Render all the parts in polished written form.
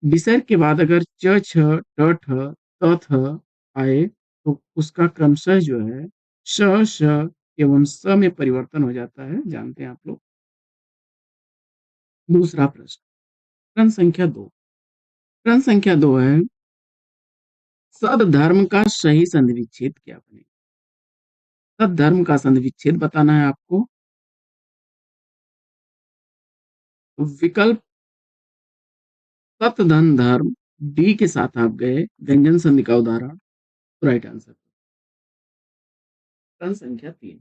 विसर्ग के बाद अगर च, छ, ट, ठ, त, थ आए तो उसका क्रमशः जो है श, श एवं स में परिवर्तन हो जाता है, जानते हैं आप लोग। दूसरा प्रश्न, प्रश्न संख्या 2। प्रश्न संख्या 2 है, सद्धर्म का सही संधि विच्छेद क्या बनेगा? सद्धर्म का संधि विच्छेद बताना है आपको। विकल्प सत धन धर्म, डी के साथ आप गए व्यंजन संधि का उदाहरण, तो राइट आंसर। प्रश्न संख्या 3।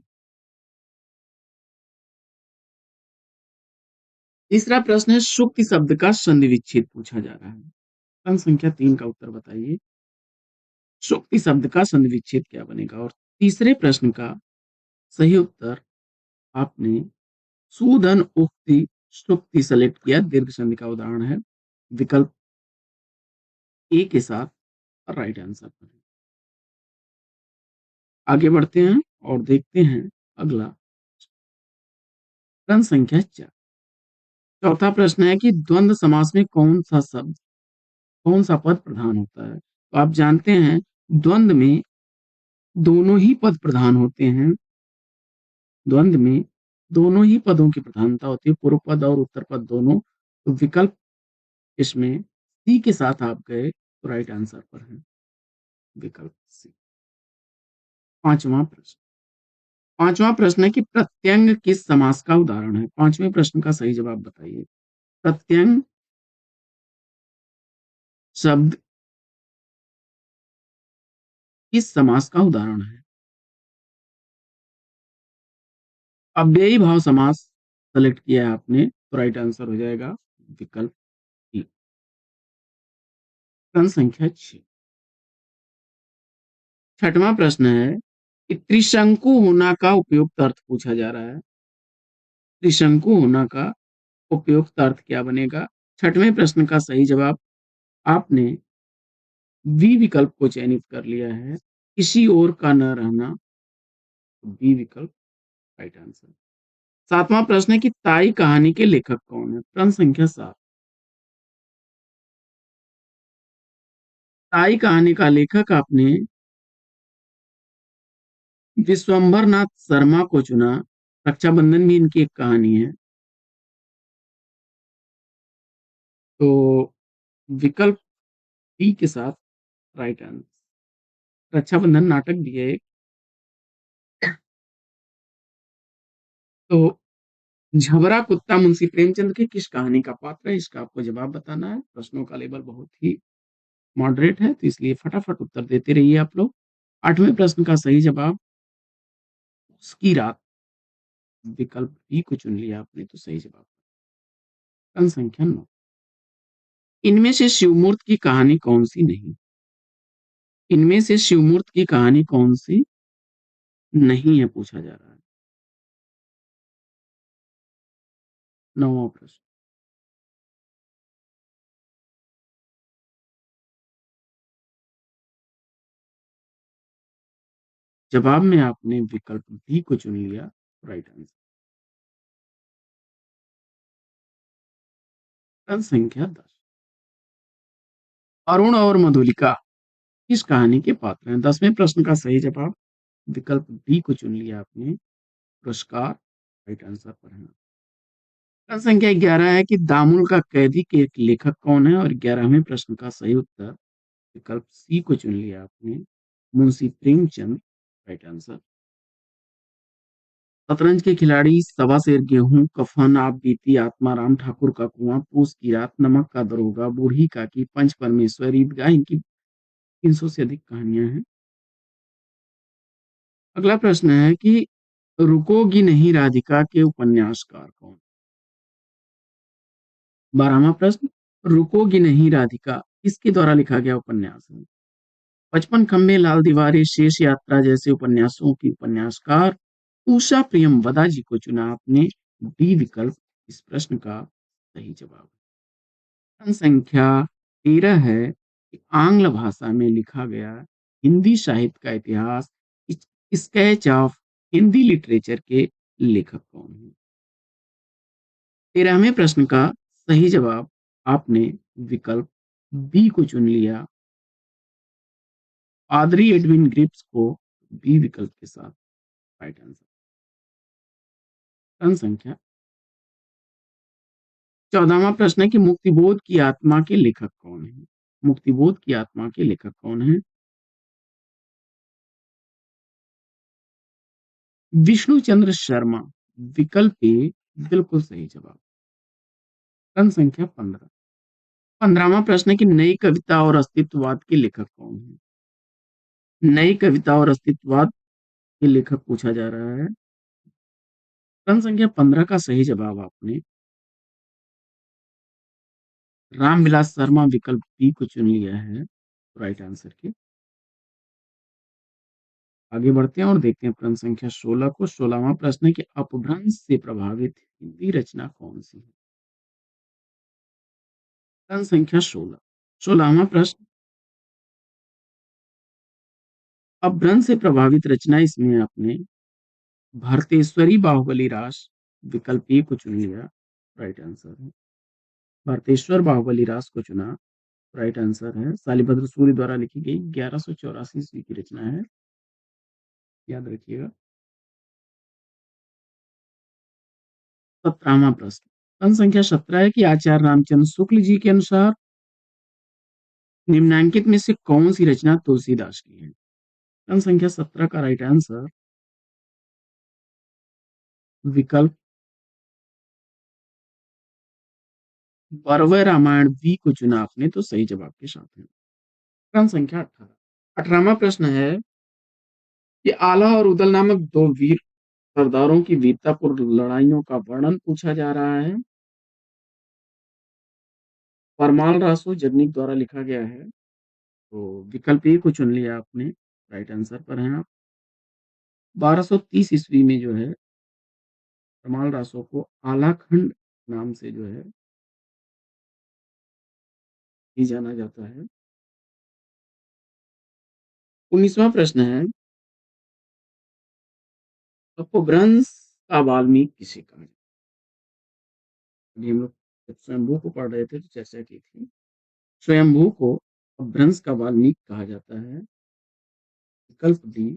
तीसरा प्रश्न है, सुक्ति शब्द का संधि विच्छेद पूछा जा रहा है। प्रश्न संख्या 3 का उत्तर बताइए। सुक्ति शब्द का संधि विच्छेद क्या बनेगा? और तीसरे प्रश्न का सही उत्तर आपने सुधन उक्ति सुक्ति सेलेक्ट किया, दीर्घ संधि का उदाहरण है, विकल्प ए के साथ राइट आंसर पर। आगे बढ़ते हैं और देखते हैं अगला प्रश्न संख्या 4। चौथा प्रश्न है कि द्वंद्व समास में कौन सा शब्द, कौन सा पद प्रधान होता है? तो आप जानते हैं द्वंद्व में दोनों ही पद प्रधान होते हैं। द्वंद्व में दोनों ही पदों की प्रधानता होती है, पूर्व पद और उत्तर पद दोनों। तो विकल्प इसमें सी के साथ आप गए तो राइट आंसर पर है, विकल्प सी। पांचवा प्रश्न। पांचवा प्रश्न है कि प्रत्यंग किस समास का उदाहरण है? पांचवें प्रश्न का सही जवाब बताइए। प्रत्यंग शब्द किस समास का उदाहरण है? अव्ययी भाव समास सेलेक्ट किया है आपने, तो राइट आंसर हो जाएगा विकल्प ई। प्रश्न संख्या 6। छठवां प्रश्न है कि त्रिशंकु होना का उपयुक्त अर्थ पूछा जा रहा है। त्रिशंकु होना का उपयुक्त अर्थ क्या बनेगा? छठवें प्रश्न का सही जवाब आपने बी विकल्प को चयनित कर लिया है, किसी और का न रहना, बी विकल्प राइट आंसर। सातवां प्रश्न है कि ताई कहानी के लेखक कौन है? प्रश्न संख्या 7। ताई कहानी का लेखक आपने विश्वंभर नाथ शर्मा को चुना। रक्षाबंधन भी इनकी एक कहानी है। तो विकल्प बी के साथ राइट आंसर। रक्षाबंधन नाटक भी है एक। तो झबरा कुत्ता मुंशी प्रेमचंद की किस कहानी का पात्र है? इसका आपको जवाब बताना है। प्रश्नों का लेवल बहुत ही मॉडरेट है, तो इसलिए फटाफट उत्तर देते रहिए आप लोग। आठवें प्रश्न का सही जवाब उसकी रात, विकल्प बी को चुन लिया आपने, तो सही जवाब। प्रश्न संख्या 9। इनमें से शिवमूर्त की कहानी कौन सी नहीं? इनमें से शिवमूर्त की कहानी कौन सी नहीं है पूछा जा रहा है। 9वां प्रश्न। जवाब में आपने विकल्प बी को चुन लिया, राइट आंसर। प्रश्न संख्या 10। अरुण और मधुलिका किस कहानी के पात्र हैं? 10वें प्रश्न का सही जवाब विकल्प बी को चुन लिया आपने, पुरस्कार राइट आंसर पर है। प्रश्न संख्या 11 है कि दामुल का कैदी के एक लेखक कौन है? और 11वें प्रश्न का सही उत्तर विकल्प सी को चुन लिया आपने, मुंशी प्रेमचंद राइट आंसर। शतरंज के खिलाड़ी, सवा शेर गेहूं, कफन, आप बीती, आत्माराम ठाकुर का कुआं, पूस की रात, नमक का दरोगा, बूढ़ी काकी, पंच परमेश्वर, ईदगाह, इनकी 300 से अधिक कहानियां हैं। अगला प्रश्न है कि रुकोगी नहीं राधिका के उपन्यासकार कौन? 12वां प्रश्न, रुकोगी नहीं राधिका किसके द्वारा लिखा गया उपन्यास है? 55 खंबे, लाल दीवारें, शेष यात्रा जैसे उपन्यासों की उपन्यासकार उषा प्रियमवदा जी को चुना आपने, डी विकल्प इस प्रश्न का सही जवाब। प्रश्न संख्या 13 है कि आंग्ल भाषा में लिखा गया हिंदी साहित्य का इतिहास, स्केच ऑफ हिंदी लिटरेचर के लेखक कौन है? 13वें प्रश्न का सही जवाब आपने विकल्प बी को चुन लिया, आदरी एडविन ग्रिप्स को बी विकल्प के साथ राइट आंसर। प्रश्न संख्या 14वां प्रश्न है कि मुक्तिबोध की आत्मा के लेखक कौन है? मुक्तिबोध की आत्मा के लेखक कौन है? विष्णु चंद्र शर्मा, विकल्प ए बिल्कुल सही जवाब। प्रश्न संख्या 15। 15वां प्रश्न है कि नई कविता और अस्तित्ववाद के लेखक कौन है? नई कविता और अस्तित्ववाद के लेखक पूछा जा रहा है। प्रश्न संख्या 15 का सही जवाब आपने रामविलास शर्मा विकल्प बी को चुन लिया है राइट आंसर के। आगे बढ़ते हैं और देखते हैं प्रश्न संख्या 16 को। 16वां प्रश्न है कि अपभ्रंश से प्रभावित हिंदी रचना कौन सी है? प्रश्न संख्या 16। 16वां प्रश्न, अपभ्रंश से प्रभावित रचना इसमें आपने भारतेश्वरी बाहुबली रास विकल्प ए को चुन लिया राइट आंसर है। भारतेश्वर बाहुबली रास को चुना राइट आंसर है। शालिभद्र सूर्य द्वारा लिखी गई 1184 ईस्वी की रचना है, याद रखिएगा। 17वां प्रश्न, प्रश्न संख्या 17 है कि आचार्य रामचंद्र शुक्ल जी के अनुसार निम्नांकित में से कौन सी रचना तुलसीदास की है? प्रश्न संख्या 17 का राइट आंसर विकल्प बरवे रामायण बी को चुना आपने तो सही जवाब के साथ है। प्रश्न संख्या 18। 18वां प्रश्न है कि आला और उदल नामक दो वीर सरदारों की वीरतापूर्ण लड़ाइयों का वर्णन पूछा जा रहा है। परमाल रासो जगनीक द्वारा लिखा गया है, तो विकल्प ए को चुन लिया आपने राइट आंसर पर हैं आप। 1230 ईस्वी में जो है परमाल रासो को आलाखंड नाम से जो है ही जाना जाता है। 19वां प्रश्न है अपभ्रंश का वाल्मीकि किसे कहा जाता है? अभी हम लोग जब स्वयंभू को पढ़ रहे थे तो चर्चा की थी। स्वयंभू को अपभ्रंश का वाल्मीकि कहा जाता है, विकल्प डी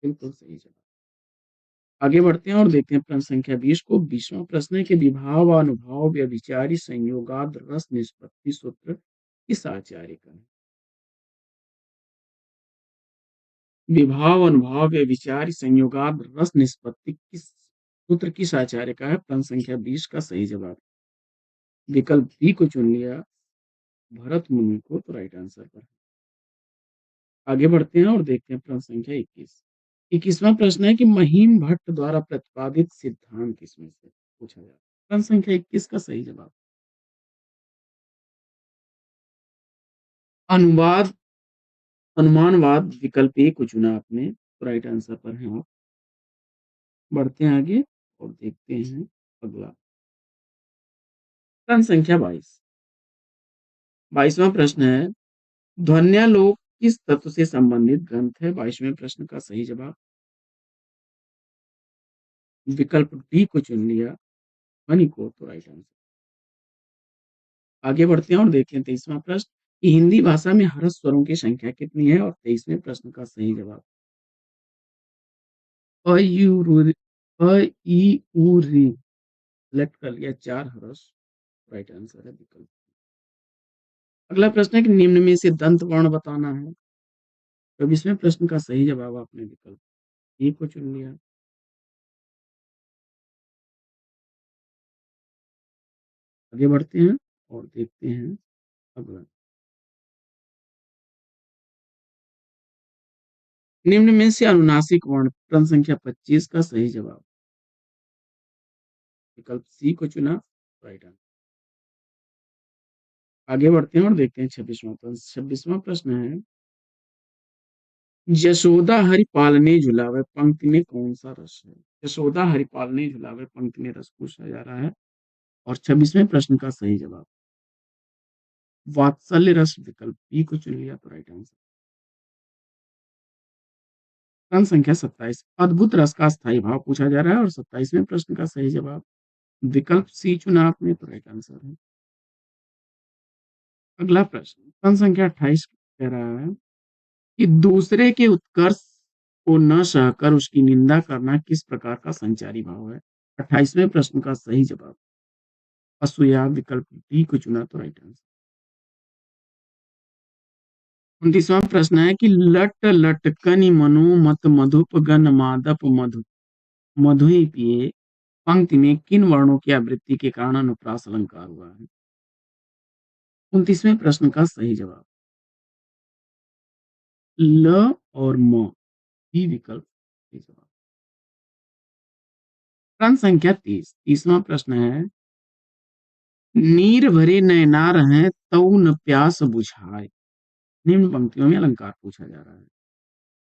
बिल्कुल सही जवाब। आगे बढ़ते हैं और देखते हैं प्रश्न संख्या 20 को। 20वां प्रश्न है कि विभाव अनुभाव व्यभिचारी संयोगाद रस निष्पत्ति सूत्र किस आचार्य का है? विभाव अनुभाव व्यभिचारी संयोगाद रस निष्पत्ति किस सूत्र किस आचार्य का है? प्रश्न संख्या 20 का सही जवाब विकल्प बी को चुन लिया, भरत मुनि को तो राइट आंसर पर। आगे बढ़ते हैं और देखते हैं प्रश्न संख्या 21। 21वां प्रश्न है कि महीम भट्ट द्वारा प्रतिपादित सिद्धांत किसमें से पूछा जाता है? प्रश्न संख्या 21 का सही जवाब अनुवाद अनुमानवाद विकल्प ए को चुना आपने तो राइट आंसर पर हैं आप। बढ़ते हैं आगे और देखते हैं अगला प्रश्न संख्या 22। 22वां प्रश्न है ध्वन्यालोक किस तत्व से संबंधित ग्रंथ है? 22वें प्रश्न का सही जवाब विकल्प डी को चुन लिया, हनी को तो राइट आंसर। आगे बढ़ते हैं और देखते हैं 23वां प्रश्न कि हिंदी भाषा में हरस स्वरों की संख्या कितनी है? और 23वें प्रश्न का सही जवाब अ यू रू अ ई उ री सेलेक्ट कर लिया 4 हरस राइट आंसर है विकल्प। अगला प्रश्न है कि निम्न में से दंत वर्ण बताना है, तो 24वें प्रश्न का सही जवाब आपने विकल्प ए को चुन लिया। आगे बढ़ते हैं और देखते हैं अगला निम्न में से अनुनासिक वर्ण प्रश्न संख्या 25 का सही जवाब विकल्प सी को चुना राइट आंसर। आगे बढ़ते हैं और देखते हैं 26वां प्रश्न। 26वां प्रश्न है यशोदा हरि पालने झुलावे पंक्ति में कौन सा रस है? यशोदा हरि पालने झुलावे पंक्ति में रस पूछा जा रहा है और 26वें प्रश्न का सही जवाब वात्सल्य रस विकल्प बी को चुन लिया तो राइट आंसर। प्रश्न संख्या 27 अद्भुत रस का स्थायी भाव पूछा जा रहा है और 27वें प्रश्न का सही जवाब विकल्प सी चुना आपने तो राइट आंसर है। अगला प्रश्न प्रश्न संख्या 28 कह रहा है कि दूसरे के उत्कर्ष को न सहकर उसकी निंदा करना किस प्रकार का संचारी भाव है? 28वें प्रश्न का सही जवाब असूया विकल्प डी को चुना तो राइट आंसर। 29वां प्रश्न है कि लट लटकनि मनु मत मधुप गन मादप मधु मधुई पिए पंक्ति में किन वर्णों की आवृत्ति के कारण अनुप्रास अलंकार हुआ है? 29वें प्रश्न का सही जवाब ल और म, बी विकल्प सही जवाब। प्रश्न संख्या 30 30वां प्रश्न है नीर भरे नैनार हैं तऊ न प्यास बुझाए। निम्न पंक्तियों में अलंकार पूछा जा रहा है।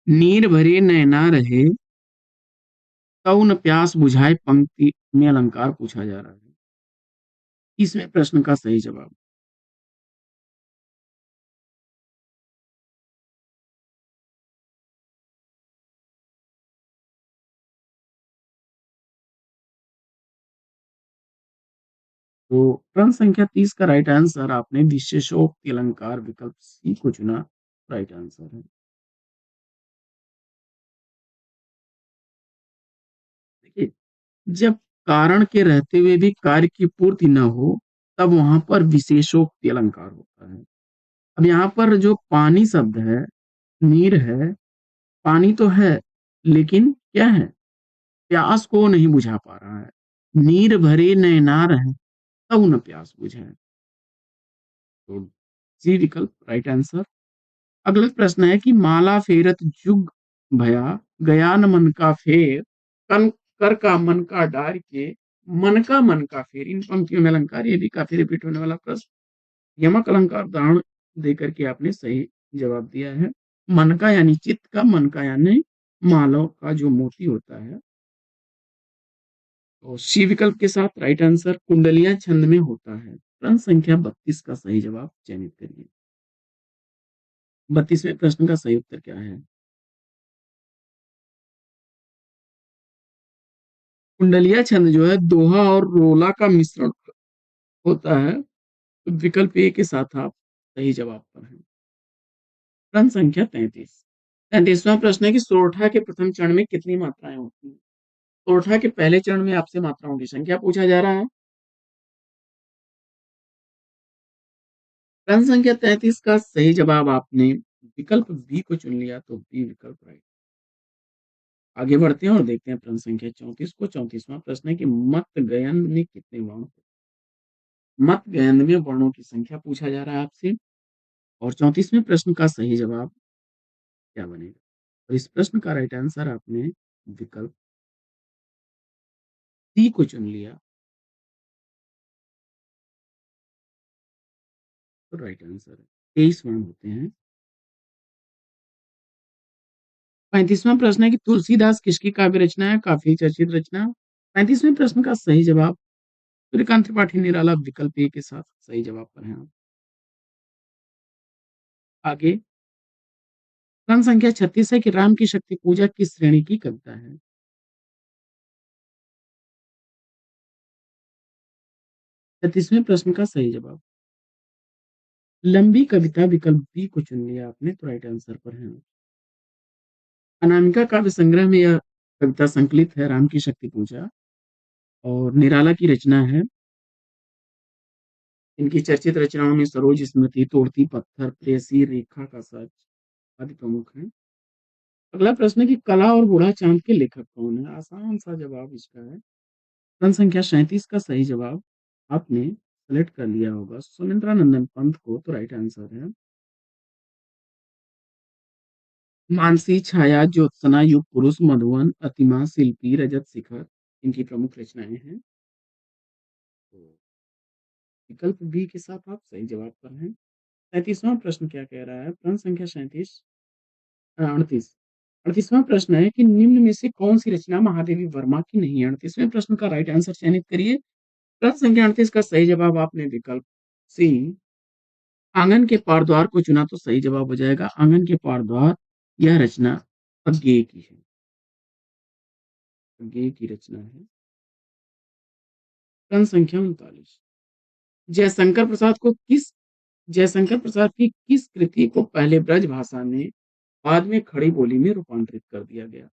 नीर भरे नैनार है तऊ न प्यास बुझाए पंक्ति में अलंकार पूछा जा रहा है। इसमें प्रश्न का सही जवाब तो प्रश्न संख्या 30 का राइट आंसर आपने विशेषोक्ति अलंकार विकल्प सी को चुना। राइट आंसर है। देखिए जब कारण के रहते हुए भी कार्य की पूर्ति न हो तब वहां पर विशेषोक्ति अलंकार होता है। अब यहाँ पर जो पानी शब्द है नीर है पानी तो है लेकिन क्या है प्यास को नहीं बुझा पा रहा है। नीर भरे नैनार है तब न प्यास बुझे। तो सी विकल्प राइट आंसर। अगला प्रश्न है कि माला फेरत जुग भया गया न मन का फेर कन कर का मन का डार के मन का फेर। इन पंक्तियों में अलंकार ये भी काफी रिपीट होने वाला प्रश्न। यमक अलंकार उदाहरण देकर के आपने सही जवाब दिया है। मन का यानी चित्त का मन का यानी मालव का जो मोती होता है। तो सी विकल्प के साथ राइट आंसर कुंडलियां छंद में होता है। प्रश्न संख्या 32 का सही जवाब चयनित करिए। 32वें प्रश्न का सही उत्तर क्या है? कुंडलिया छंद जो है दोहा और रोला का मिश्रण होता है। तो विकल्प ए के साथ आप सही जवाब पर हैं। प्रश्न संख्या 33 33वां प्रश्न है कि सोरठा के प्रथम चरण में कितनी मात्राएं होती हैं? सोरठा के पहले चरण में आपसे मात्राओं की संख्या पूछा जा रहा है। प्रश्न संख्या 33 का सही जवाब आपने विकल्प बी को चुन लिया तो बी विकल्प राइट। आगे बढ़ते हैं और देखते हैं प्रश्न संख्या 34 को। 34वां प्रश्न है कि मत गयन में कितने वर्ण होते हैं? मत गयन में वर्णों की संख्या पूछा जा रहा है आपसे और 34वें प्रश्न का सही जवाब क्या बनेगा? और इस प्रश्न का राइट आंसर आपने विकल्प सी को चुन लिया तो राइट आंसर है 23 वर्ण होते हैं। 35वां प्रश्न है कि तुलसीदास किसकी काव्य रचना है? काफी चर्चित रचना। 35वें प्रश्न का सही जवाब सूर्यकांत त्रिपाठी निराला विकल्प ए के साथ सही जवाब पर है आप। आगे प्रश्न संख्या 36 है कि राम की शक्ति पूजा किस श्रेणी की कविता है? 36वें प्रश्न का सही जवाब लंबी कविता विकल्प बी को चुन लिया आपने तो राइट आंसर पर है। अनामिका काव्य संग्रह में यह कविता संकलित है राम की शक्ति पूजा और निराला की रचना है। इनकी चर्चित रचनाओं में सरोज स्मृति तोड़ती पत्थर प्रेयसी रेखा का सच आदि प्रमुख हैं। अगला प्रश्न है कि कला और बूढ़ा चांद के लेखक कौन है? आसान सा जवाब इसका है। प्रश्न संख्या 37 का सही जवाब आपने सेलेक्ट कर लिया होगा सुरेंद्रानंदन पंत को तो राइट आंसर है। मानसी छाया ज्योत्सना युग पुरुष मधुवन अतिमा शिल्पी रजत शिखर इनकी प्रमुख रचनाएं हैं। तो विकल्प बी के साथ आप सही जवाब पर हैं। 37वां प्रश्न क्या कह रहा है? प्रश्न संख्या 37 38 38वां प्रश्न है कि निम्न में से कौन सी रचना महादेवी वर्मा की नहीं है? 38वें प्रश्न का राइट आंसर चयनित करिए। प्रश्न संख्या 38 का सही जवाब आपने विकल्प सी आंगन के पारद्वार को चुना तो सही जवाब हो जाएगा। आंगन के पारद्वार यह रचना अज्ञेय की है। अज्ञेय की रचना है। प्रश्न संख्या 39 जयशंकर प्रसाद को किस जयशंकर प्रसाद की किस कृति को पहले ब्रज भाषा में, बाद में खड़ी बोली में रूपांतरित कर दिया गया?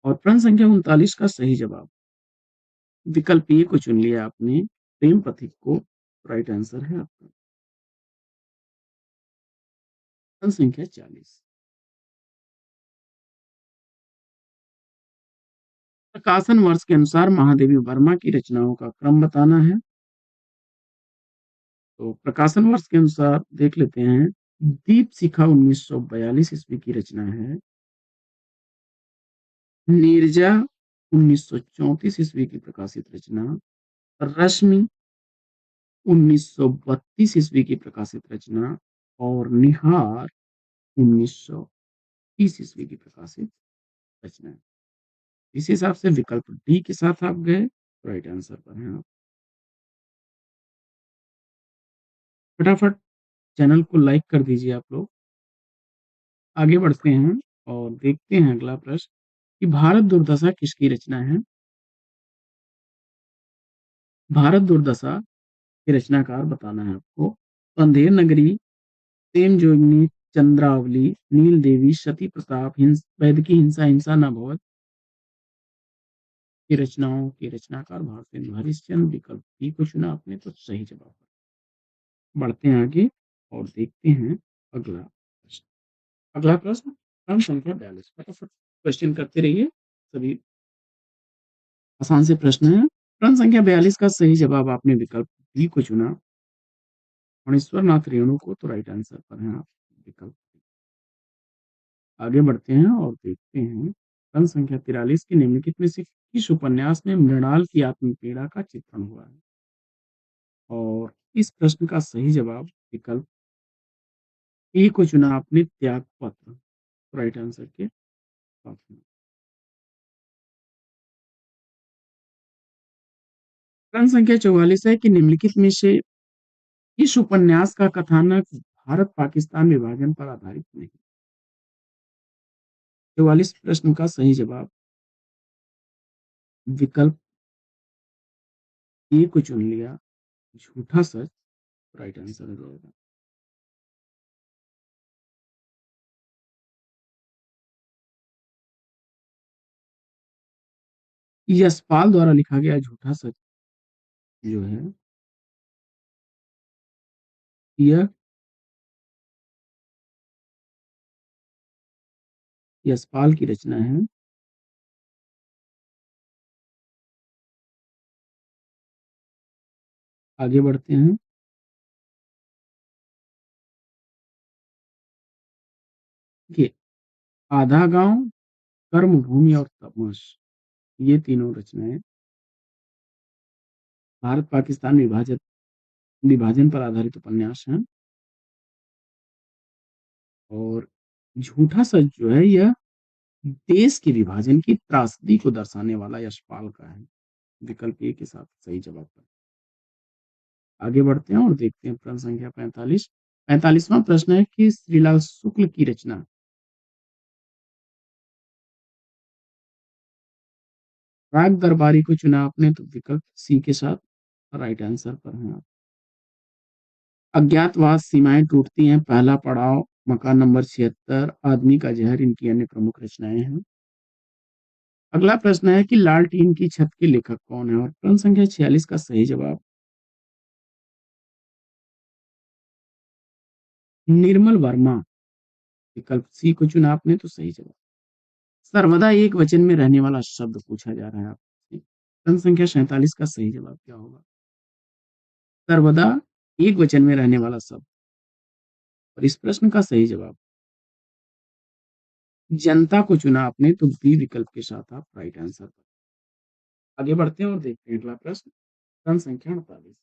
और प्रश्न संख्या 39 का सही जवाब विकल्प ए को चुन लिया आपने, प्रेम पथिक को। राइट आंसर है आपका। प्रश्न संख्या 40, प्रकाशन वर्ष के अनुसार महादेवी वर्मा की रचनाओं का क्रम बताना है। तो प्रकाशन वर्ष के अनुसार देख लेते हैं। दीप शिखा 1942 ईस्वी की रचना है। नीरजा 1934 ईस्वी की प्रकाशित रचना। रश्मि 1932 ईस्वी की प्रकाशित रचना। और निहार 1930 ईस्वी की प्रकाशित रचना। इस हिसाब से विकल्प डी के साथ आप गए, राइट आंसर पर हैं आप। फटाफट चैनल को लाइक कर दीजिए आप लोग। आगे बढ़ते हैं और देखते हैं अगला प्रश्न कि भारत दुर्दशा किसकी रचना है? भारत दुर्दशा के रचनाकार बताना है आपको। अंधेर नगरी, प्रेम जोगिनी, चंद्रावली, नील देवी, सती प्रताप, वैदिकी हिंसा, हिंसा न भवत की रचनाओं के रचनाकार भारतेंदु हरिश्चंद्र। विकल्प डी को चुना आपने, तो सही जवाब। बढ़ते हैं आगे और देखते हैं अगला प्रश्न। अगला प्रश्न क्रम संख्या 42। फटाफट क्वेश्चन करते रहिए, सभी आसान से प्रश्न है। क्रम संख्या 42 का सही जवाब आपने विकल्प डी को चुना, मणेश्वर नाथ रेणु को। तो राइट आंसर पर हैं आप, विकल्प। आगे बढ़ते हैं और देखते हैं क्रम संख्या 43 की निम्नलिखित में से किस उपन्यास में मृणाल की आत्मपीड़ा का चित्रण हुआ है? और इस प्रश्न का सही जवाब विकल्प ए को चुना आपने, त्याग पत्र। राइट आंसर के साथ में। प्रश्न संख्या 44 है कि निम्नलिखित में से इस उपन्यास का कथानक भारत पाकिस्तान विभाजन पर आधारित नहीं? 44 प्रश्न का सही जवाब विकल्प ए को चुन लिया, झूठा सच। राइट आंसर हो जाएगा। यशपाल द्वारा लिखा गया झूठा सच जो है, यह यशपाल की रचना है। आगे बढ़ते हैं। कि आधा गांव, कर्मभूमि और तमस, ये तीनों रचनाएं भारत पाकिस्तान विभाजन पर आधारित उपन्यास हैं। और झूठा सच जो है, यह देश के विभाजन की त्रासदी को दर्शाने वाला यशपाल का है। विकल्प ए के साथ सही जवाब पर। आगे बढ़ते हैं और देखते हैं प्रश्न संख्या 45। 45वां प्रश्न है कि श्रीलाल शुक्ल की रचना राग दरबारी को चुना आपने, तो विकल्प सी के साथ राइट आंसर पर हैं आप। अज्ञातवास, सीमाएं टूटती हैं, पहला पड़ाव, मकान नंबर 76, आदमी का जहर इनकी अन्य प्रमुख रचनाएं हैं। अगला प्रश्न है कि लाल टीन की छत के लेखक कौन है? और प्रश्न संख्या 46 का सही जवाब निर्मल वर्मा। विकल्प सी को चुना आपने, तो सही जवाब। सर्वदा एक वचन में रहने वाला शब्द पूछा जा रहा है आपसे। प्रश्न संख्या 47 का सही जवाब क्या होगा? सर्वदा एक वचन में रहने वाला शब्द। और इस प्रश्न का सही जवाब जनता को चुना आपने, तो बी विकल्प के साथ आप राइट आंसर पर। आगे बढ़ते हैं और देखते हैं अगला प्रश्न। प्रश्न संख्या 48।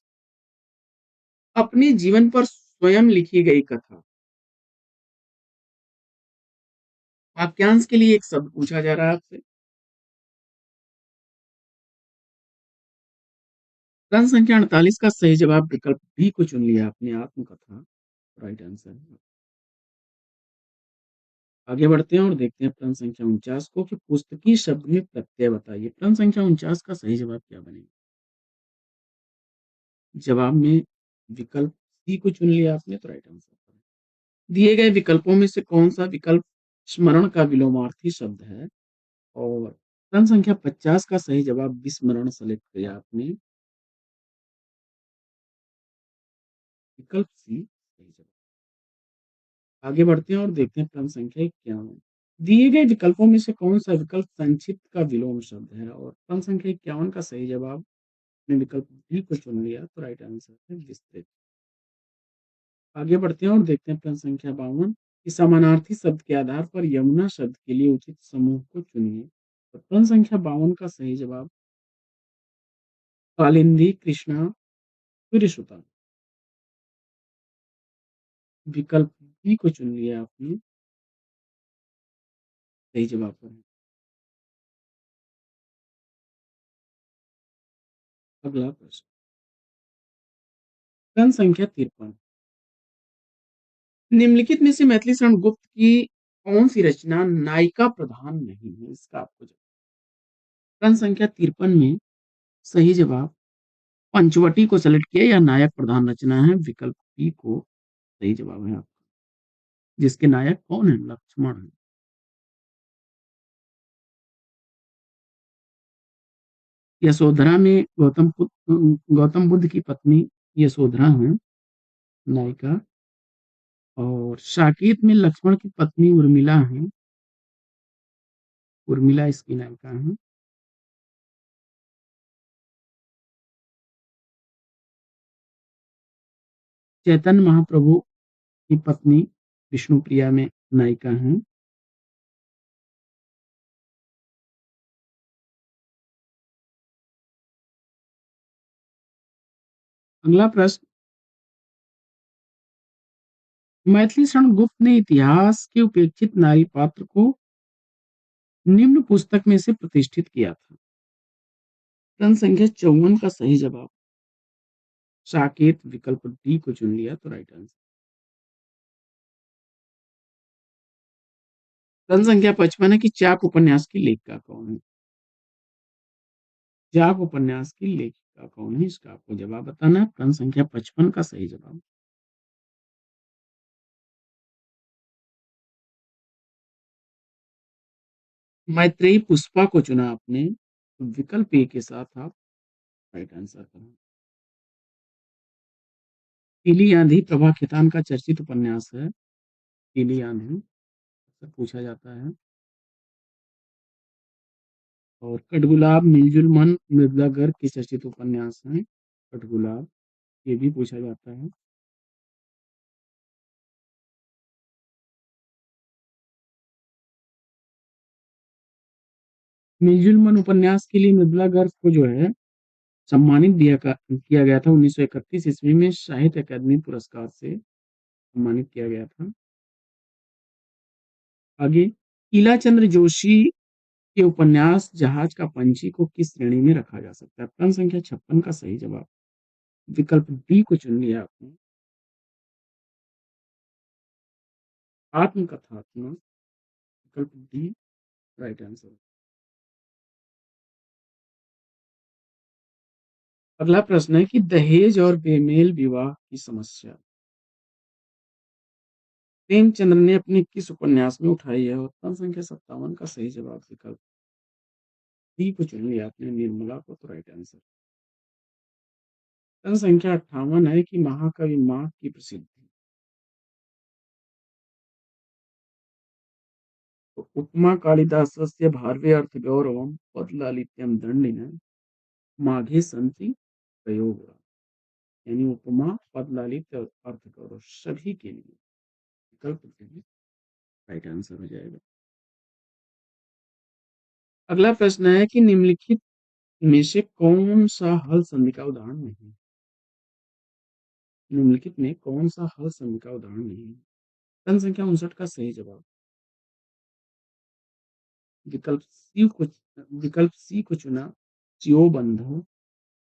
अपने जीवन पर स्वयं लिखी गई कथा, वाक्यांश के लिए एक शब्द पूछा जा रहा है आपसे। प्रश्न संख्या 48 का सही जवाब विकल्प बी को चुन लिया आपने, आत्मकथा। राइट आंसर है। आगे बढ़ते हैं और देखते हैं प्रश्न संख्या 49 को कि पुस्तकीय शब्द में प्रत्यय बताइए। प्रश्न संख्या 49 का सही जवाब क्या बनेगा? जवाब में विकल्प डी को चुन लिया आपने तो राइट आंसर। दिए गए विकल्पों में से कौन सा विकल्प स्मरण का विलोमार्थी शब्द है? और प्रश्न संख्या 50 का सही जवाब विस्मरण सेलेक्ट किया आपने। विकल्प सी सही जवाब। आगे बढ़ते हैं और देखते हैं प्रश्न संख्या 51। दिए गए विकल्पों में से कौन सा विकल्प संक्षिप्त का विलोम शब्द है? और प्रश्न संख्या 51 का सही जवाब ने विकल्प डी को चुन लिया तो राइट आंसर है विस्तृत। आगे बढ़ते हैं और देखते हैं प्रश्न संख्या 52 कि समानार्थी शब्द के आधार पर यमुना शब्द के लिए उचित समूह को चुनिए। तो प्रश्न संख्या 52 का सही जवाब कालिंदी, कृष्णा, सूर्यसुता। विकल्प बी को चुन लिया आपने, सही जवाब पर है। अगला प्रश्न, प्रश्न संख्या 53। निम्नलिखित में से मैथिली शरण गुप्त की कौन सी रचना नायिका प्रधान नहीं है? इसका आपको जवाब। प्रश्न संख्या 53 में सही जवाब पंचवटी को सेलेक्ट किया या नायक प्रधान रचना है? विकल्प बी को सही जवाब है आपका, जिसके नायक कौन है? लक्ष्मण है। यशोधरा में गौतम बुद्ध की पत्नी यशोधरा है नायिका, और साकेत में लक्ष्मण की पत्नी उर्मिला है, उर्मिला इसकी नायिका है। चैतन्य महाप्रभु की पत्नी विष्णुप्रिया में नायिका है। अगला प्रश्न, मैथिली शरण गुप्त ने इतिहास के उपेक्षित नारी पात्र को निम्न पुस्तक में से प्रतिष्ठित किया था। प्रश्न संख्या 54 का सही जवाब साकेत, विकल्प डी को चुन लिया तो राइट आंसर। प्रश्न संख्या 55 है कि चाक उपन्यास की लेखिका कौन है? चाक उपन्यास की लेखिका कौन है? इसका आपको जवाब बताना है। प्रश्न संख्या 55 का सही जवाब मैत्रेयी पुष्पा को चुना आपने, विकल्प ए के साथ आप राइट आंसर करें। पीली आंधी प्रभा खेतान का चर्चित उपन्यास है। पीली आंधी अक्सर पूछा जाता है। और कठगुलाब, मिलजुल मन, मृदुला गर्ग के चर्चित उपन्यास हैं। कठगुलाब ये भी पूछा जाता है। मिलजुल मन उपन्यास के लिए मृदुला गर्ग को जो है सम्मानित किया गया था 1931 ईस्वी में साहित्य अकादमी पुरस्कार से सम्मानित किया गया था। आगे, ईला चंद्र जोशी के उपन्यास जहाज का पंछी को किस श्रेणी में रखा जा सकता है? प्रश्न संख्या 56 का सही जवाब विकल्प डी को चुन लिया आपने, आत्मकथात्मक। विकल्प डी राइट आंसर। अगला प्रश्न है कि दहेज और बेमेल विवाह की समस्या प्रेमचंद्र ने अपने किस उपन्यास में उठाई है? और प्रश्न संख्या 57 का सही जवाब विकल्प डी को चुन लिया आपने, निर्मला को तो राइट आंसर। प्रश्न संख्या 58 है कि महाकवि माह की प्रसिद्धि तो उपमा कालिदासस्य भारवे अर्थ गौरवम पदलालित्यम दंडिन माघे संति प्रयोग, यानी उपमा पद ललित और अर्थ गौरव सभी के लिए विकल्प राइट आंसर हो जाएगा। अगला प्रश्न है कि निम्नलिखित में से कौन सा हल संधि का उदाहरण नहीं है? निम्नलिखित में कौन सा हल संधि का उदाहरण नहीं है? प्रश्न संख्या 59 का सही जवाब विकल्प सी को विकल्प सी को चुना, च्योबंध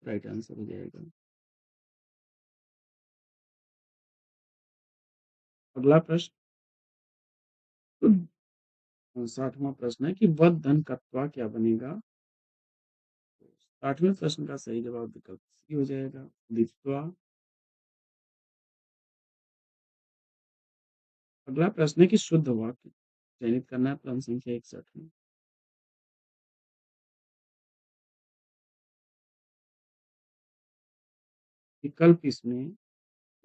राइट आंसर हो जाएगा। अगला प्रश्न, तो 60वां प्रश्न है कि वध धन कत्वा क्या बनेगा? 60वें प्रश्न का सही जवाब विकल्प सी हो जाएगा, विधवा। अगला प्रश्न है कि शुद्ध वाक्य चयनित करना है प्रश्न संख्या 61 में। विकल्प इसमें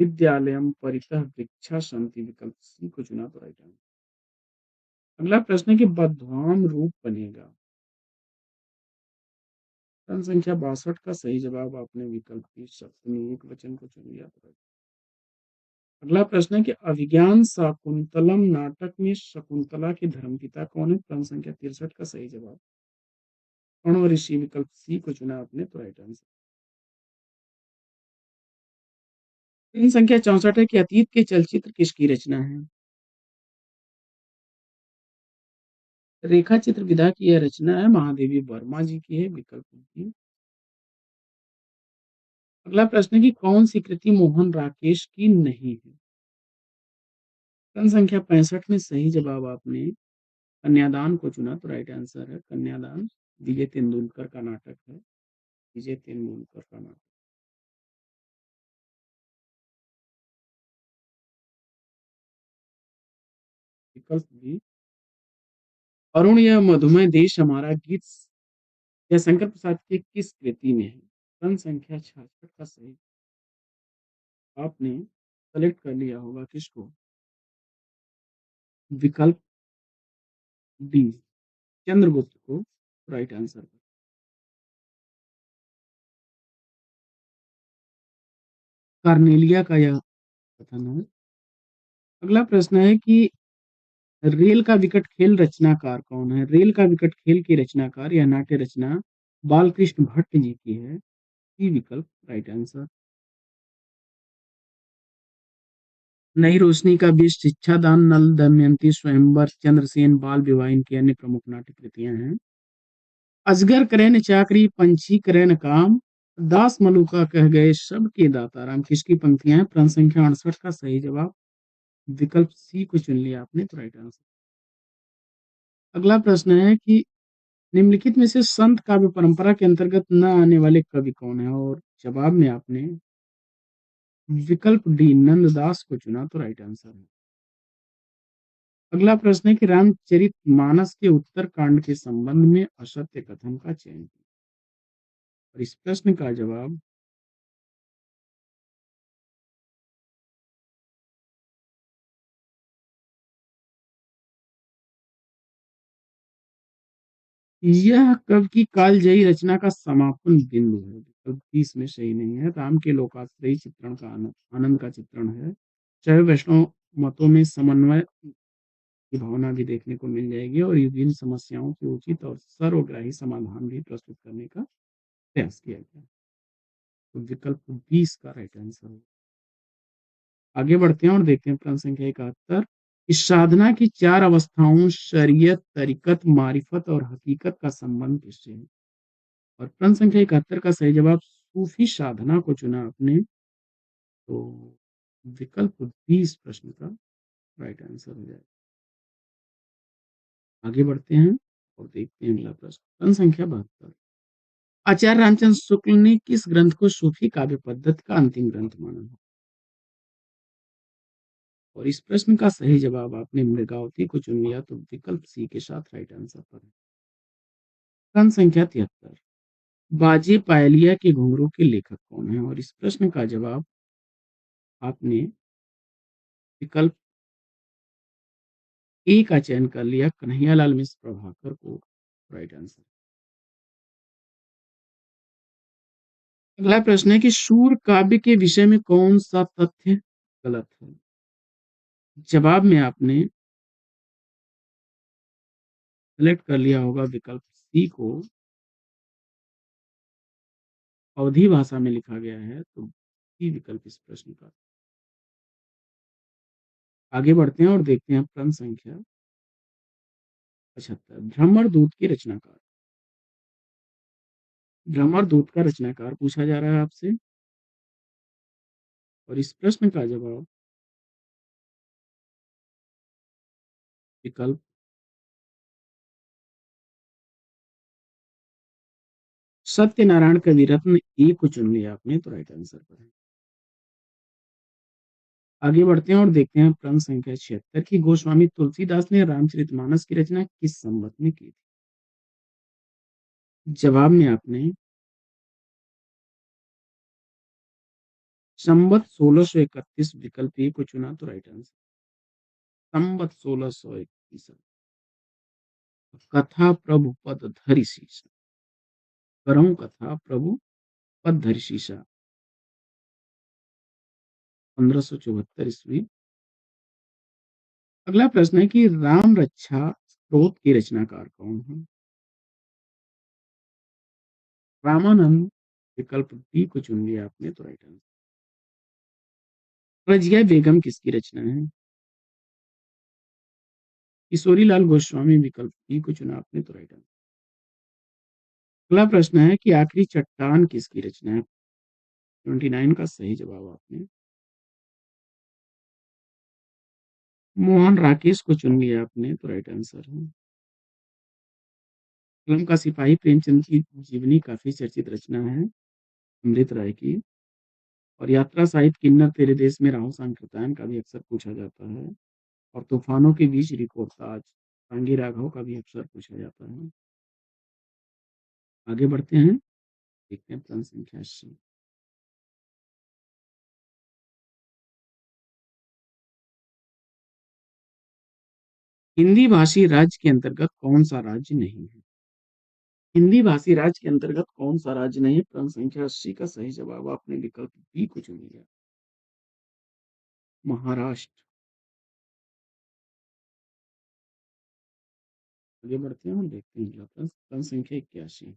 विद्यालयम परितः वृक्षा सन्ति, विकल्प सी को चुना तो राइट आंसर। अगला प्रश्न है कि बद्ध्वान रूप बनेगा। प्रश्न संख्या 62 का सही जवाब आपने विकल्प की सप्तमी एक वचन को चुन लिया तो right। अगला प्रश्न है कि अभिज्ञान शाकुंतलम नाटक में शकुंतला के धर्मपिता कौन है? प्रश्न संख्या 63 का सही जवाब कर्ण ऋषि, विकल्प सी को चुना आपने तो राइट आंसर। प्रश्न संख्या 64 है कि अतीत के चलचित्र किसकी रचना है? रेखा चित्र विधा की यह रचना है महादेवी वर्मा जी की है, विकल्प डी। अगला प्रश्न है कि कौन सी कृति मोहन राकेश की नहीं है? प्रश्न संख्या 65 में सही जवाब आपने कन्यादान को चुना तो राइट आंसर है कन्यादान। विजय तेंदुलकर का नाटक है, विजय तेंदुलकर का नाटक। विकल्प बी अरुण यह मधुमेह देश हमारा गीत यह शंकर प्रसाद की किस कृति में है? प्रश्न संख्या 66 का सही आपने सेलेक्ट कर लिया होगा किसको? विकल्प डी चंद्रगुप्त को राइट आंसर। कार्नेलिया का यह कथन है। अगला प्रश्न है कि रेल का विकट खेल रचनाकार कौन है? रेल का विकट खेल की रचनाकार या नाट्य रचना बालकृष्ण भट्ट जी की है, सी विकल्प राइट आंसर। नई रोशनी का बीच, शिक्षादान, नल दमयंती, स्वयंवर, चंद्रसेन, बाल विवाह इनकी अन्य प्रमुख नाट्य कृतियां हैं। अजगर करे न चाकरी, पंछी करे न काम, दास मलुका कह गए सबके दाता राम किसकी पंक्तियां हैं? प्रश्न संख्या 68 का सही जवाब विकल्प सी को चुन लिया आपने तो राइट आंसर। अगला प्रश्न है कि निम्नलिखित में से संत काव्य परंपरा के अंतर्गत न आने वाले कवि कौन है? और जवाब में आपने विकल्प डी नंददास को चुना तो राइट आंसर है। अगला प्रश्न है कि रामचरितमानस के उत्तर कांड के संबंध में असत्य कथन का चयन कीजिए। और इस प्रश्न का जवाब यह कवि की कालजयी रचना का समापन बिंदु है, विकल्प बी इसमें सही नहीं है। राम के लोकाश्रयी चित्रण का आनंद का चित्रण है। चाहे वैष्णव मतों में समन्वय की भावना भी देखने को मिल जाएगी और विभिन्न समस्याओं के उचित और सर्वग्राही समाधान भी प्रस्तुत करने का प्रयास किया गया। तो विकल्प 20 का राइट आंसर है। आगे बढ़ते हैं और देखते हैं प्रश्न संख्या 71। इस साधना की चार अवस्थाओं शरीयत, तरीकत, मारिफत और हकीकत का संबंध किससे है? और प्रश्न संख्या 71 का सही जवाब सूफी साधना को चुना आपने तो विकल्प 20 प्रश्न का राइट आंसर हो जाएगा। आगे बढ़ते हैं और देखते हैं अगला प्रश्न प्रश्न संख्या 72। आचार्य रामचंद्र शुक्ल ने किस ग्रंथ को सूफी काव्य पद्धति का अंतिम ग्रंथ माना है? और इस प्रश्न का सही जवाब आपने मृगावती को चुन लिया तो विकल्प सी के साथ राइट आंसर पर है। प्रश्न संख्या 73। बाजे पायलिया के घुंघरू के लेखक कौन है? और इस प्रश्न का जवाब आपने विकल्प ए का चयन कर लिया कन्हैयालाल मिश्र प्रभाकर को राइट आंसर। अगला प्रश्न है कि शूर काव्य के विषय में कौन सा तथ्य गलत है? जवाब में आपने सेलेक्ट कर लिया होगा विकल्प सी को अवधी भाषा में लिखा गया है तो सी विकल्प इस प्रश्न का। आगे बढ़ते हैं और देखते हैं प्रश्न संख्या 75। भ्रमर दूत के रचनाकार। भ्रमर दूत का रचनाकार पूछा जा रहा है आपसे और इस प्रश्न का जवाब विकल्प सत्यनारायण कवि रत्न ए को चुन लिया आपने तो राइट आंसर पर है। आगे बढ़ते हैं और देखते हैं प्रश्न संख्या 76 की गोस्वामी तुलसीदास ने रामचरितमानस की रचना किस संवत में की थी? जवाब में आपने संवत 1631 विकल्प ए को चुना तो राइट आंसर। संवत 1631 कथा प्रभु पद धरि शीसा, करहूं कथा प्रभु पद धरि शीसा, 1574 ईस्वी। अगला प्रश्न है कि राम रक्षा स्तोत्र के रचनाकार कौन है? रामानंद विकल्प बी को चुन लिया आपने तो राइट आंसर। रजिया बेगम किसकी रचना है? किशोरीलाल गोस्वामी विकल्प बी को चुना आपने तो राइट आंसर। अगला प्रश्न है कि आखिरी चट्टान किसकी रचना है? 29 का सही जवाब आपने मोहन राकेश को चुन लिया आपने तो राइट आंसर है। कलम का सिपाही प्रेमचंद की जीवनी काफी चर्चित रचना है अमृत राय की। और यात्रा साहित्य किन्नर तेरे देश में राहो संकीर्तन का भी अक्सर पूछा जाता है। और तूफानों के बीच रिकोर्ताज सांगी राघव का भी अक्सर पूछा जाता है। आगे बढ़ते हैं, देखते हैं प्रश्न संख्या 80। हिंदी भाषी राज्य के अंतर्गत कौन सा राज्य नहीं है? हिंदी भाषी राज्य के अंतर्गत कौन सा राज्य नहीं है? प्रश्न संख्या 80 का सही जवाब आपने विकल्प बी को चुन लिया, महाराष्ट्र। आगे बढ़ते हैं और देखते हैं अगला प्रश्न, प्रश्न संख्या 81।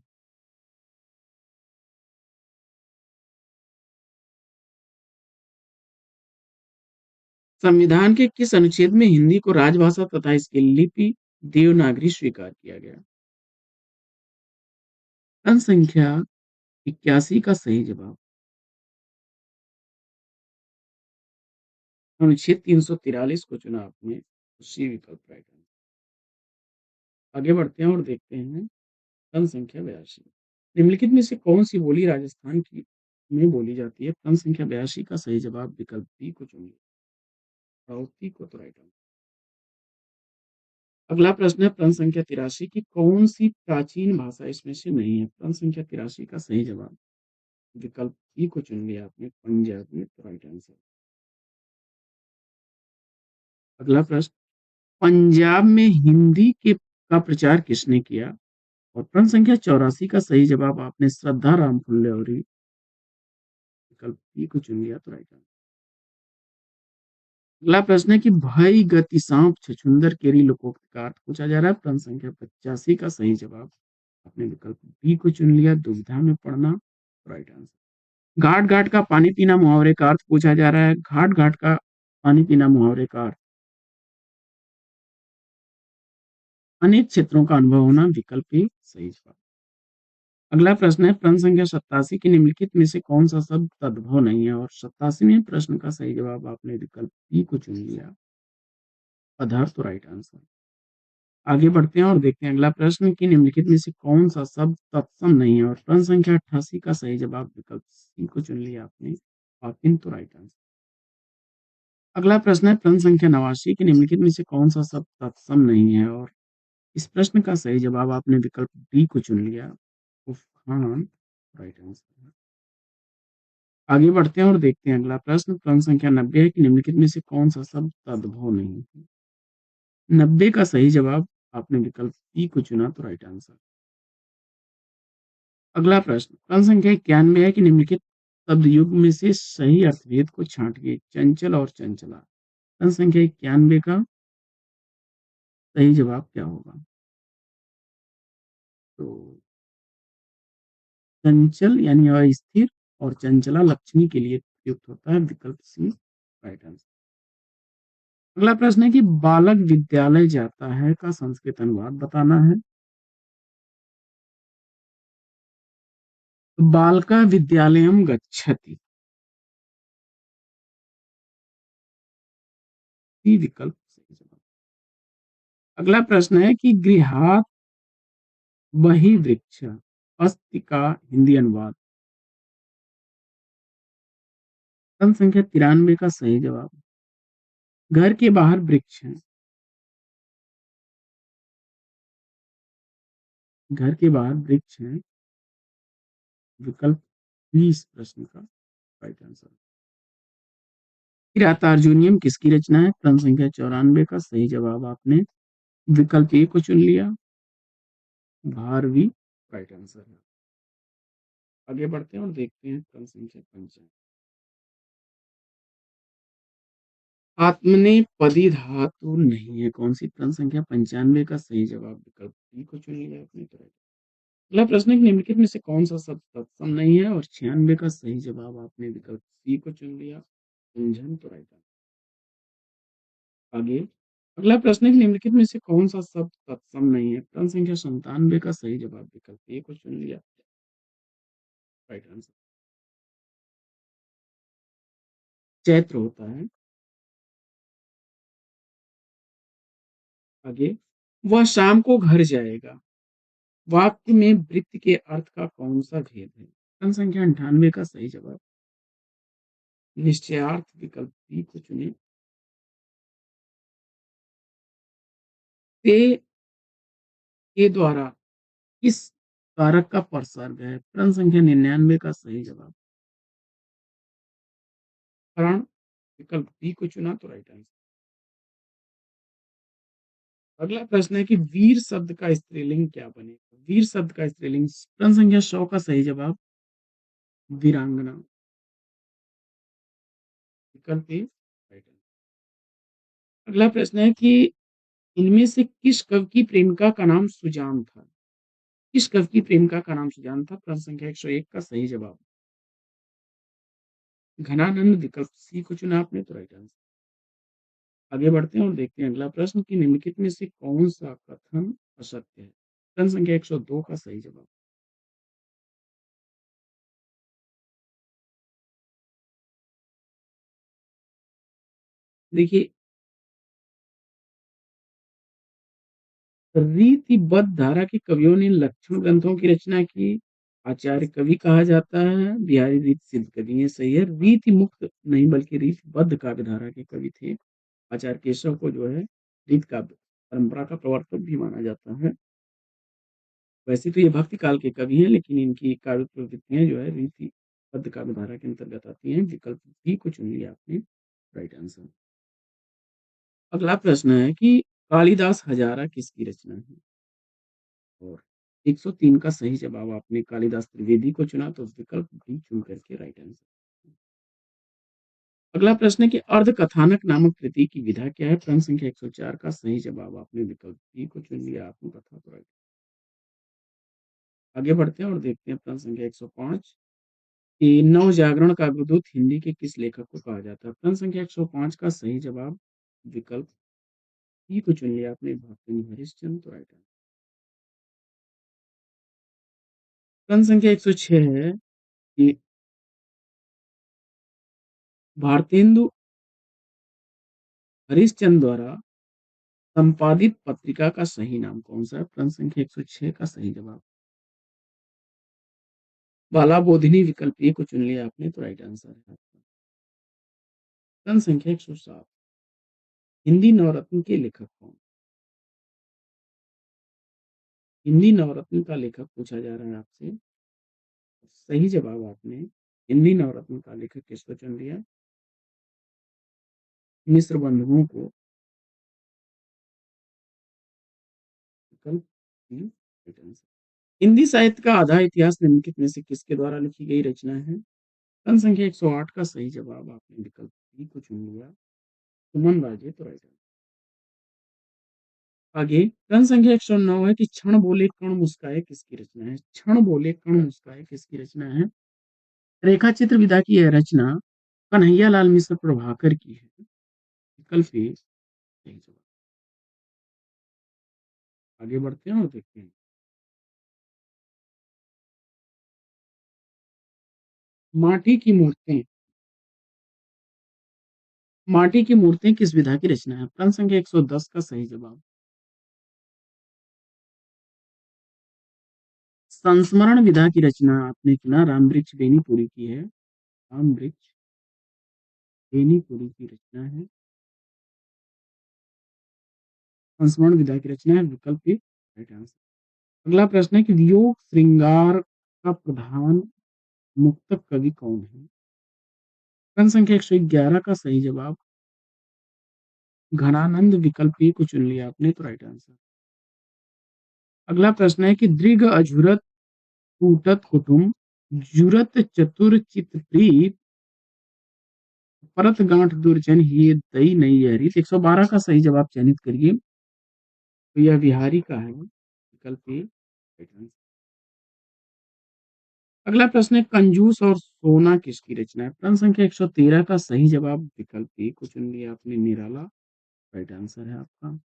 संविधान के किस अनुच्छेद में हिंदी को राजभाषा तथा इसकी लिपि देवनागरी स्वीकार किया गया? प्रश्न संख्या 81 का सही जवाब अनुच्छेद 343 को चुना आपने, उसी विकल्प राइट आंसर। आगे बढ़ते हैं और देखते हैं प्रश्न संख्या 82। निम्नलिखित में से कौन सी बोली राजस्थान की में बोली जाती है? प्रश्न संख्या 82 का सही जवाब विकल्प बी को चुनिए, राउती को तो राइट आंसर। अगला प्रश्न है प्रश्न संख्या 83 की कौन सी प्राचीन भाषा इसमें से नहीं है? प्रश्न संख्या 83 का सही जवाब विकल्प ई को चुन लिया आपने, पंजाबी तो राइट आंसर। अगला प्रश्न, पंजाब में हिंदी के का प्रचार किसने किया? और प्रश्न संख्या 84 का सही जवाब आपने श्रद्धा राम फुल्लेरी विकल्प ई को चुन लिया तो राइट आंसर। अगला प्रश्न है कि भाई गति सांप छछुंदर केरी लोकोक्ति का अर्थ पूछा जा रहा है। प्रश्न संख्या 85 का सही जवाब आपने विकल्प बी को चुन लिया, दुविधा में पड़ना राइट आंसर। घाट घाट का पानी पीना मुहावरे का अर्थ पूछा जा रहा है। घाट घाट का पानी पीना मुहावरे का अर्थ अनेक क्षेत्रों का अनुभव होना, विकल्प ए सही जवाब। अगला प्रश्न है प्रश्न संख्या 87 की निम्नलिखित में से कौन सा शब्द तद्भव नहीं है? और 87वें प्रश्न का सही जवाब आपने विकल्प बी को चुन लिया, अधर तो राइट आंसर। आगे बढ़ते हैं और देखते हैं अगला प्रश्न कि निम्नलिखित में से कौन सा शब्द तत्सम नहीं है? और प्रश्न संख्या 88 का सही जवाब विकल्प सी को चुन लिया आपने, और तो राइट आंसर। अगला प्रश्न है प्रश्न संख्या 89 की निम्नलिखित में से कौन सा शब्द तत्सम नहीं है? और इस प्रश्न का सही जवाब आपने विकल्प डी को चुन लिया, उफान राइट आंसर। आगे बढ़ते हैं और देखते हैं अगला प्रश्न, प्रश्न संख्या 90 है कि निम्नलिखित में से कौन सा शब्द तद्भव नहीं है? 90 का सही जवाब आपने विकल्प ई को चुना तो राइट आंसर। अगला प्रश्न, प्रश्न संख्या 91 है कि निम्नलिखित शब्द युग में से सही अर्थभेद को छांटिए, चंचल और चंचला। प्रश्न संख्या 91 का सही जवाब क्या होगा? तो चंचल यानी अस्थिर और चंचला लक्ष्मी के लिए प्रयुक्त होता है, विकल्प सी राइट आंसर। अगला प्रश्न है कि बालक विद्यालय जाता है का संस्कृत अनुवाद बताना है। बालका विद्यालयम गच्छति, ई विकल्प सही जवाब। अगला प्रश्न है कि गृहात वही वृक्ष अस्ति का हिंदी अनुवाद। प्रश्न संख्या 93 का सही जवाब घर के बाहर वृक्ष हैं। घर के बाहर वृक्ष हैं। विकल्प बी इस प्रश्न का राइट आंसर। किरातार्जुनीयम किसकी रचना है? प्रश्न संख्या 94 का सही जवाब आपने विकल्प ए को चुन लिया, भारवी राइट आंसर है। आगे बढ़ते हैं और देखते हैं प्रश्न संख्या 55। आत्मनेपदी धातु नहीं है कौन सी? प्रश्न संख्या 95 का सही जवाब विकल्प बी को चुन लिया आपने तो राइट। अगला प्रश्न है कि निम्नलिखित में से कौन सा शब्द तत्सम नहीं है? और 96 का सही जवाब आपने विकल्प सी को चुन लिया, उलझन तो राइट आंसर। आगे अगला प्रश्न है कि निम्नलिखित में से कौन सा शब्द तत्सम नहीं है? प्रश्न संख्या 97 का सही जवाब विकल्प ए को चुन लिया, राइट आंसर। चैत्र होता है। आगे वह शाम को घर जाएगा, वाक्य में वृत्त के अर्थ का कौन सा भेद है? प्रश्न संख्या 98 का सही जवाब निश्चयार्थ विकल्प बी को चुने। ते के द्वारा किस कारक का प्रसर्ग है? प्रश्न संख्या 99 का सही जवाब करण विकल्प बी को चुना तो राइट आंसर। अगला प्रश्न है कि वीर शब्द का स्त्रीलिंग क्या बनेगा? वीर शब्द का स्त्रीलिंग प्रश्न संख्या 100 का सही जवाब वीरांगना विकल्प ए राइट आंसर। अगला प्रश्न है कि इनमें से किस कवि की प्रेमिका का नाम सुजान था? किस कवि की प्रेमिका का नाम सुजान था? प्रश्न संख्या 101 का सही जवाब घनानंद विकल्प सी को चुना आपने तो राइट आंसर। आगे बढ़ते हैं और देखते हैं अगला प्रश्न कि निम्नलिखित में से कौन सा कथन असत्य है? प्रश्न संख्या 102 का सही जवाब देखिए, रीतिबद्ध धारा के कवियों ने लक्षण ग्रंथों की रचना की। आचार्य कवि कहा जाता है, बिहारी रीत सिद्ध कवि ये सही है। रीति मुक्त नहीं बल्कि रीतिबद्ध काव्य धारा के कवि थे। आचार्य केशव को जो है रीत काव्य परंपरा का प्रवर्तक भी माना जाता है। वैसे तो ये भक्ति काल के कवि हैं, लेकिन इनकी काव्य प्रवृत्तियां जो है रीति बद्ध काव्य धारा के अंतर्गत आती हैं। विकल्प बी को चुन लिया आपने, राइट आंसर। अगला प्रश्न है कि कालिदास हजारा किसकी रचना है? और 103 का सही जवाब आपने कालिदास त्रिवेदी को चुना तो विकल्प बी चुन करके राइट आंसर। अगला प्रश्न है कि अर्ध कथानक नामक कृति की विधा क्या है? प्रश्न संख्या 104 का सही जवाब आपने विकल्प बी को चुन लिया, आत्मकथा तो राइट। आगे बढ़ते हैं और देखते हैं प्रश्न संख्या 105 कि नव जागरण का अग्रदूत हिंदी के किस लेखक को कहा जाता है? प्रश्न संख्या 105 का सही जवाब विकल्प ई को चुन लिया आपने, भक्तिन हरिश्चंद्र तो राइट आंसर। प्रश्न संख्या 106 है कि भारतेंदु हरिश्चंद्र द्वारा संपादित पत्रिका का सही नाम कौन सा है? प्रश्न संख्या 106 का सही जवाब बाला बोधिनी विकल्प ए को चुन लिया आपने तो राइट आंसर है आपका। प्रश्न संख्या 107 हिंदी नवरत्न के लेखक कौन? हिंदी नवरत्न का लेखक पूछा जा रहा है आपसे। सही जवाब आपने हिंदी नवरत्न का लेखक किसको चुन लिया? मिश्र बंधुओं को विकल्प बी राइट आंसर। हिंदी साहित्य का आधा इतिहास निम्नलिखित में से किसके द्वारा लिखी गई रचना है? प्रश्न संख्या 108 का सही जवाब आपने विकल्प बी को चुन लिया, सुमन राजे तो राइट आंसर। आगे प्रश्न संख्या 109 है कि क्षण बोले कण मुस्काए किसकी रचना है? क्षण बोले कण मुस्काए किसकी रचना है? रेखा चित्र विधा की यह रचना कन्हैया लाल मिश्र प्रभाकर की है। विकल्प ए सही जवाब। आगे बढ़ते हैं और देखते हैं माटी की मूर्तें। माटी की मूर्तें किस विधा की रचना है? प्रश्न संख्या 110 का सही जवाब संस्मरण विधा की रचना आपने चुना रामवृक्ष बेनीपुरी की है। रामवृक्ष बेनीपुरी की रचना है। संस्मरण विधा की रचना है, विकल्प ए राइट आंसर। अगला प्रश्न है कि वियोग श्रृंगार का प्रधान मुक्तक कवि कौन है? प्रश्न संख्या 111 का सही जवाब घनानंद, विकल्प ए को चुन लिया आपने तो राइट आंसर। अगला प्रश्न है कि दृघ अझुरत कूटत कुटुम जुरत चतुर चित प्रीत परत गांठ दुर्जन ही दई नहीं यहरी। 112 का सही जवाब चयनित करिए, तो यह बिहारी का है, विकल्प ए राइट आंसर। अगला प्रश्न है कंजूस और सोना किसकी रचना है? प्रश्न संख्या 113 का सही जवाब विकल्प ए को चुन लिया आपने, निराला राइट आंसर है आपका।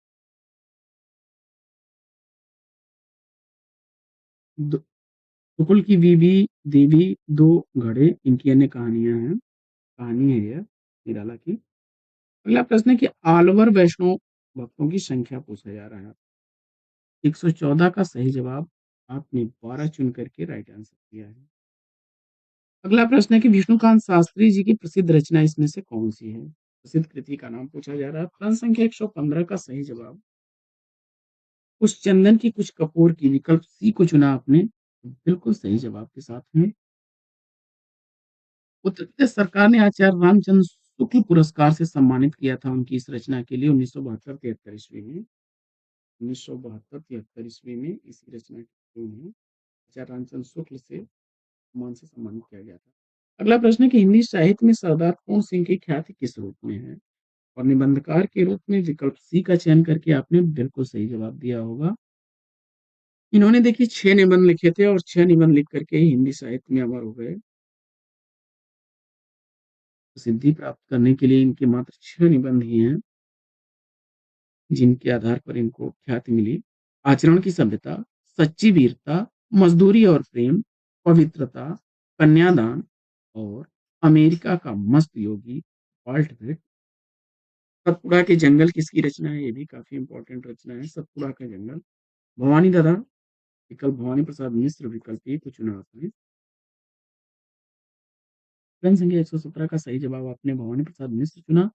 कुकुल की बीवी देवी दो घड़े, इनकी अन्य कहानियां हैं, कहानी है यह निराला की। अगला प्रश्न है कि आलवर वैष्णव भक्तों की संख्या पूछा जा रहा है। 114 का सही जवाब आपने 12 चुन करके राइट आंसर किया है। अगला प्रश्न है कि विष्णुकांत शास्त्री जी की प्रसिद्ध रचना इसमें से कौन सी है? प्रसिद्ध कृति का नाम पूछा जा रहा है। प्रश्न संख्या 115 का सही जवाब कुछ चंदन की कुछ कपूर की, विकल्प सी को चुना आपने बिल्कुल सही जवाब के साथ में। उत्तर प्रदेश सरकार ने आचार्य रामचंद्र शुक्ल पुरस्कार से सम्मानित किया था उनकी इस रचना के लिए 1972-73 ईस्वी में। 1972-73 ईस्वी में इसी रचना को उन्हें आचार्य रामचंद्र शुक्ल से सम्मान से सम्मानित किया गया था। अगला प्रश्न है कि हिंदी साहित्य में सरदार पूर्ण सिंह की ख्याति किस रूप में है? और निबंधकार के रूप में विकल्प सी का चयन करके आपने बिल्कुल सही जवाब दिया होगा। इन्होंने देखिए 6 निबंध लिखे थे और 6 निबंध लिख करके ही हिंदी साहित्य में अमर हो गए। प्रसिद्धि प्राप्त करने के लिए इनके मात्र 6 निबंध ही हैं, जिनके आधार पर इनको ख्याति मिली। आचरण की सभ्यता, सच्ची वीरता, मजदूरी और प्रेम, पवित्रता, कन्यादान और अमेरिका का मस्त योगी वाल्ट व्हिट। सतपुड़ा के जंगल किसकी रचना है? ये भी काफी इंपॉर्टेंट रचना है, सतपुड़ा का जंगल। भवानी दादा, विकल्प भवानी प्रसाद मिश्र, विकल्प ए को चुना आपने। प्रश्न संख्या 117 का सही जवाब आपने भवानी प्रसाद मिश्र चुना।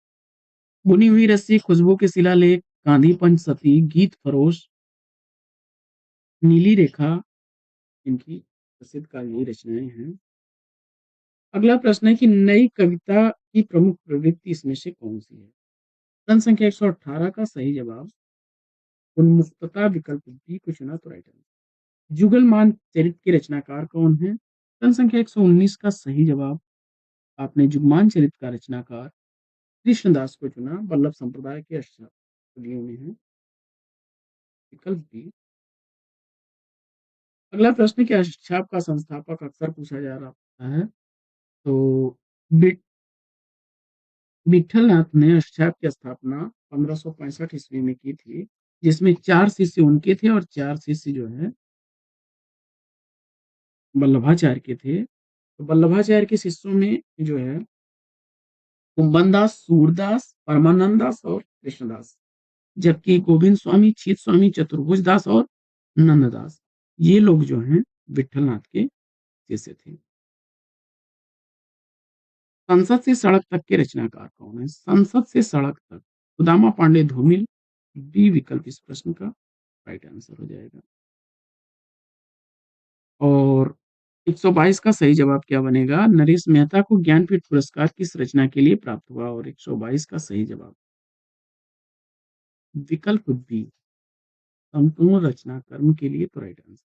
बुनी हुई रस्सी, खुशबू के शिलालेख, गांधी पंचसती, गीत फरोश, नीली रेखा, इनकी प्रसिद्ध काव्यीय रचनाएं हैं। अगला प्रश्न है कि नई कविता की प्रमुख प्रवृत्ति इसमें से कौन सी है? प्रश्न संख्या 118 का सही जवाब उन्मुक्तता, विकल्प बी को चुना तो राइट आंसर। जुगलमान चरित के रचनाकार कौन है? प्रश्न संख्या 119 का सही जवाब आपने जुगमान चरित का रचनाकार कृष्णदास को चुना, वल्लभ संप्रदाय के कवियों में है, विकल्प बी। अगला प्रश्न क्या छाप का संस्थापक अक्सर पूछा जा रहा है, तो विठल नाथ ने अष्टछाप की स्थापना 1565 ईस्वी में की थी, जिसमें 4 शिष्य उनके थे और 4 शिष्य जो है वल्लभाचार्य के थे। तो वल्लभाचार्य के शिष्यों में जो है कुंभन दास, सूरदास, परमानंद दास और कृष्णदास, जबकि गोविंद स्वामी, चित स्वामी, चतुर्भुज दास और नंददास, ये लोग जो हैं विठल नाथ के शिष्य थे। संसद से सड़क तक के रचनाकार कौन है? संसद से सड़क तक सुदामा पांडे धूमिल, बी विकल्प इस प्रश्न का राइट आंसर हो जाएगा। और 122 का सही जवाब क्या बनेगा? नरेश मेहता को ज्ञानपीठ पुरस्कार किस रचना के लिए प्राप्त हुआ? और 122 का सही जवाब विकल्प बी संपूर्ण रचना कर्म के लिए तो राइट आंसर।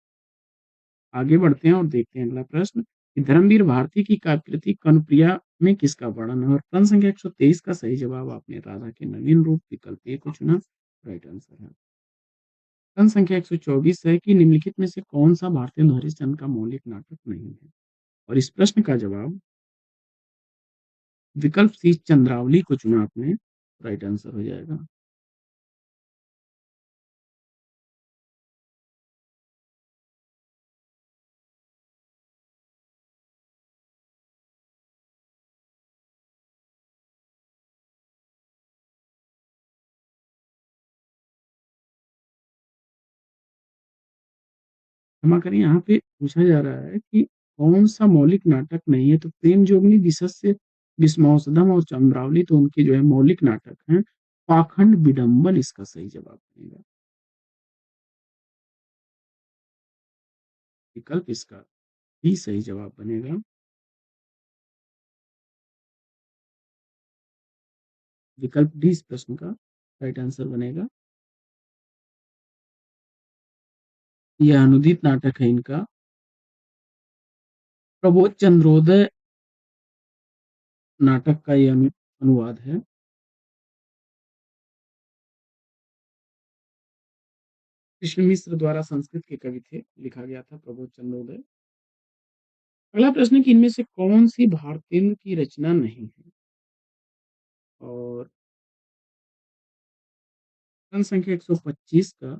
आगे बढ़ते हैं और देखते हैं अगला प्रश्न कि धर्मवीर भारती की काव्यकृति कनुप्रिया में किसका वर्णन है? और प्रश्न संख्या 123 का सही जवाब आपने राधा के नवीन रूप, विकल्प ए को चुना, राइट आंसर है। प्रश्न संख्या 124 है कि निम्नलिखित में से कौन सा भारतेंदु हरिश्चंद्र का मौलिक नाटक नहीं है? और इस प्रश्न का जवाब विकल्प सी चंद्रावली को चुना आपने, राइट आंसर हो जाएगा। क्षमा करिए, यहाँ पे पूछा जा रहा है कि कौन सा मौलिक नाटक नहीं है, तो प्रेम जोगनी, विशस्य विस्मौसदम और चंद्रावली तो उनके जो है मौलिक नाटक हैं। पाखंड विडंबन इसका सही जवाब बनेगा। विकल्प इसका भी सही जवाब बनेगा। विकल्प डी इस प्रश्न का राइट आंसर बनेगा। यह अनुदित नाटक है इनका। प्रबोध चंद्रोदय नाटक का यह अनुवाद है। कृष्ण मिश्र द्वारा संस्कृत के कवि थे, लिखा गया था प्रबोध चंद्रोदय। अगला प्रश्न कि इनमें से कौन सी भारतेंदु की रचना नहीं है? और प्रश्न संख्या 125 का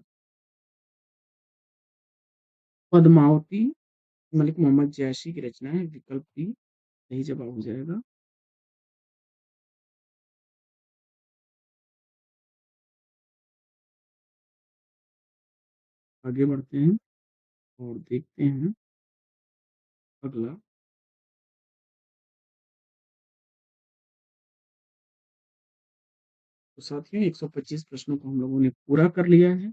पद्मावती मलिक मोहम्मद जैशी की रचना है। विकल्प डी सही जवाब हो जाएगा। आगे बढ़ते हैं और देखते हैं अगला। तो साथियों 125 प्रश्नों को हम लोगों ने पूरा कर लिया है।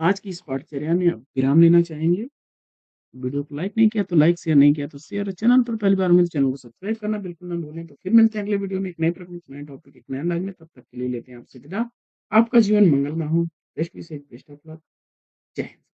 आज की इस पाठचर्या में अब विराम लेना चाहेंगे। वीडियो को लाइक नहीं किया तो लाइक, शेयर नहीं किया तो शेयर, चैनल पर पहली बार मिले चैनल को सब्सक्राइब करना बिल्कुल ना भूलें। तो फिर मिलते हैं अगले वीडियो में एक नए प्रश्न, नए टॉपिक, एक नए अंदाज में। तब तक के लिए लेते हैं आपसे विदा। आपका जीवन मंगलमय हो। Best wishes, best of luck. जय हिंद।